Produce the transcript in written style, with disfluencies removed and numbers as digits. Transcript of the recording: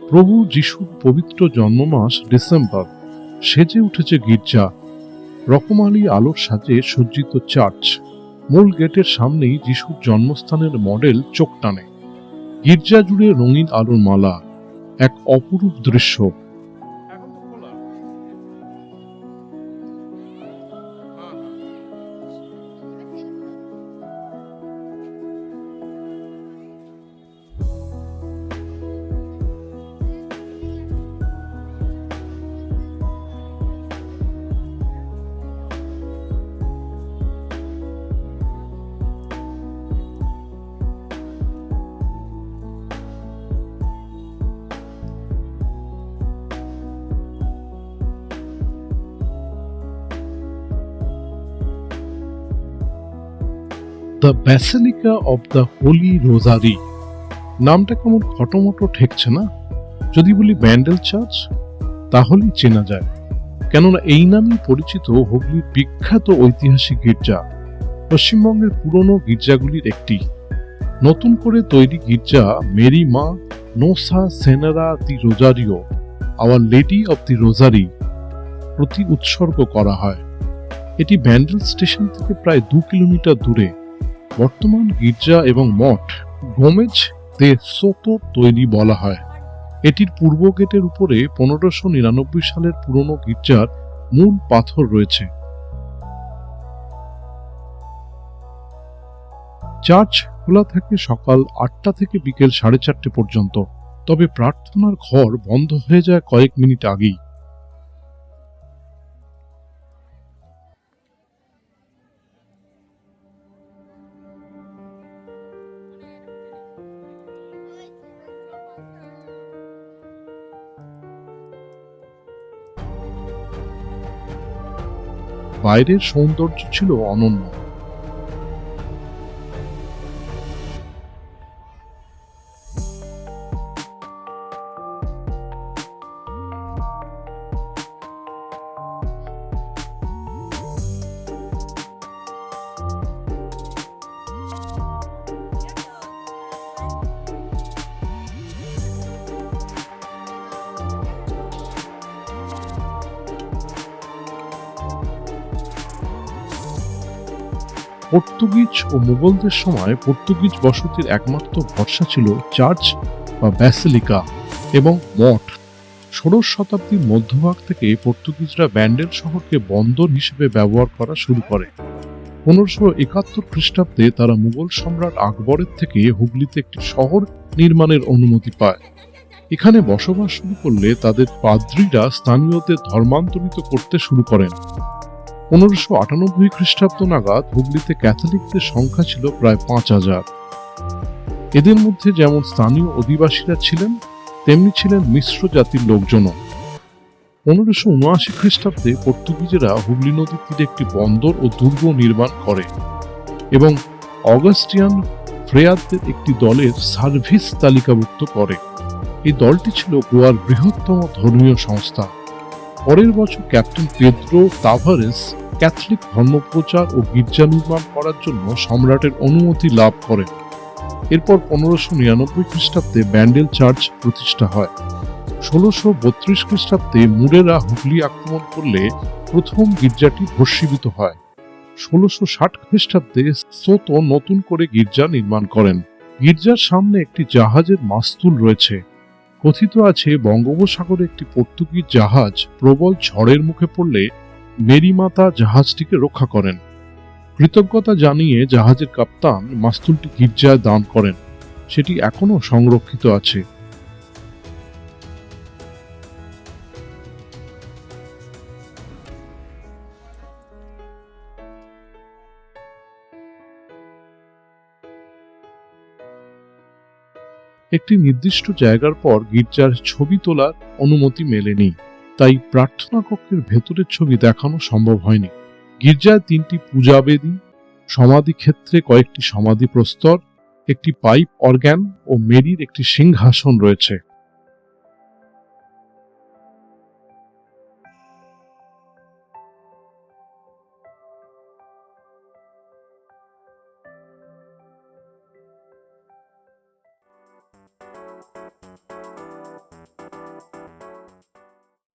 প্রভু যিশুর পবিত্র জন্মমাস ডিসেম্বর, সেজে উঠেছে গির্জা। রকমারি আলোর সাজে সজ্জিত চার্চ। মূল গেটের সামনেই যিশুর জন্মস্থানের মডেল চোখ টানে। গির্জা জুড়ে রঙিন আলোর মালা, এক অপরূপ দৃশ্য। The basilica of the Holi রোজারি। নামটা কেমন খটোমটো ঠেকছে না? যদি বলি ব্যান্ডেল চার্চ, তাহলেই চেনা যায়, কেননা এই নামেই পরিচিত হুগলির বিখ্যাত ঐতিহাসিক গির্জা। পশ্চিমবঙ্গের পুরনো গির্জাগুলির একটি। নতুন করে তৈরি গির্জা মেরি মা নোসা সেনারা দি রোজারিও, our lady of the rosary প্রতি উৎসর্গ করা হয়। এটি ব্যান্ডেল স্টেশন থেকে প্রায় 2 কিলোমিটার দূরে। বর্তমান গির্জা এবং মঠ গোমেজ দে সোতো তৈরি বলা হয়। এটির পূর্ব গেটের উপরে 1599 সালের পুরনো গির্জার মূল পাথর রয়েছে। চার্চ খোলা থাকে সকাল 8টা থেকে বিকেল 4:30 পর্যন্ত, তবে প্রার্থনার ঘর বন্ধ হয়ে যায় কয়েক মিনিট আগেই। বাইরের সৌন্দর্য ছিল অনন্য। পর্তুগিজ ও মুঘলদের সময় পর্তুগিজ বসতির একমাত্র ভরসা ছিল চার্চ বা ব্যাসিলিকা এবং মঠ। 16শ শতাব্দীর মধ্যভাগ থেকে পর্তুগিজরা ব্যান্ডেল শহরকে বন্দর হিসেবে ব্যবহার করা শুরু করে। 1571 খ্রিস্টাব্দে তারা মুঘল সম্রাট আকবরের থেকে হুগলিতে একটি শহর নির্মাণের অনুমতি পায়। এখানে বসবাস শুরু করলে তাদের পাদ্রীরা স্থানীয়দের ধর্মান্তরিত করতে শুরু করেন। 1598 খ্রিস্টাব্দ নাগাদ হুগলিতে ক্যাথলিকদের সংখ্যা ছিল প্রায় 5000। এদের মধ্যে যেমন স্থানীয় অধিবাসীরা ছিলেন, তেমনি ছিলেন মিশ্র জাতির লোকজনও। 1579 খ্রিস্টাব্দে পর্তুগিজেরা হুগলি নদীর তীরে একটি বন্দর ও দুর্গ নির্মাণ করে এবং অগাস্টিয়ান ফ্রেয়ারদের একটি দলের সার্ভিস তালিকাভুক্ত করে। এই দলটি ছিল গোয়ার বৃহত্তম ধর্মীয় সংস্থা। পরের বছর ক্যাপ্টেন পেদ্রো তাভারেস ক্যাথলিক ধর্মপ্রচার ও গির্জা নির্মাণ করার জন্য সম্রাটের অনুমতি লাভ করেন। এরপর 1599 খ্রিস্টাব্দে ব্যান্ডেল চার্চ প্রতিষ্ঠা হয়। 1632 খ্রিস্টাব্দে মুরেরা হুগলি আক্রমণ করলে প্রথম গির্জাটি ভস্মীভূত হয়। 1660 খ্রিস্টাব্দে সোতো নতুন করে গির্জা নির্মাণ করেন। গির্জার সামনে একটি জাহাজের মাস্তুল রয়েছে। কথিত আছে বঙ্গোপসাগরে একটি পর্তুগিজ জাহাজ প্রবল ঝড়ের মুখে পড়লে মেরিমাতা জাহাজটিকে রক্ষা করেন। কৃতজ্ঞতা জানিয়ে জাহাজের কাপ্তান মাস্তুলটি গির্জায় দান করেন। সেটি এখনো সংরক্ষিত আছে। একটি নির্দিষ্ট জায়গার পর গির্জার ছবি তোলার অনুমতি মেলেনি, তাই প্রার্থনা কক্ষের ভেতরের ছবি দেখানো সম্ভব হয়নি। গির্জায় 3টি পূজাবেদী, সমাধি ক্ষেত্রে কয়েকটি সমাধি প্রস্তর, একটি পাইপ অর্গান ও মেরির একটি সিংহাসন রয়েছে।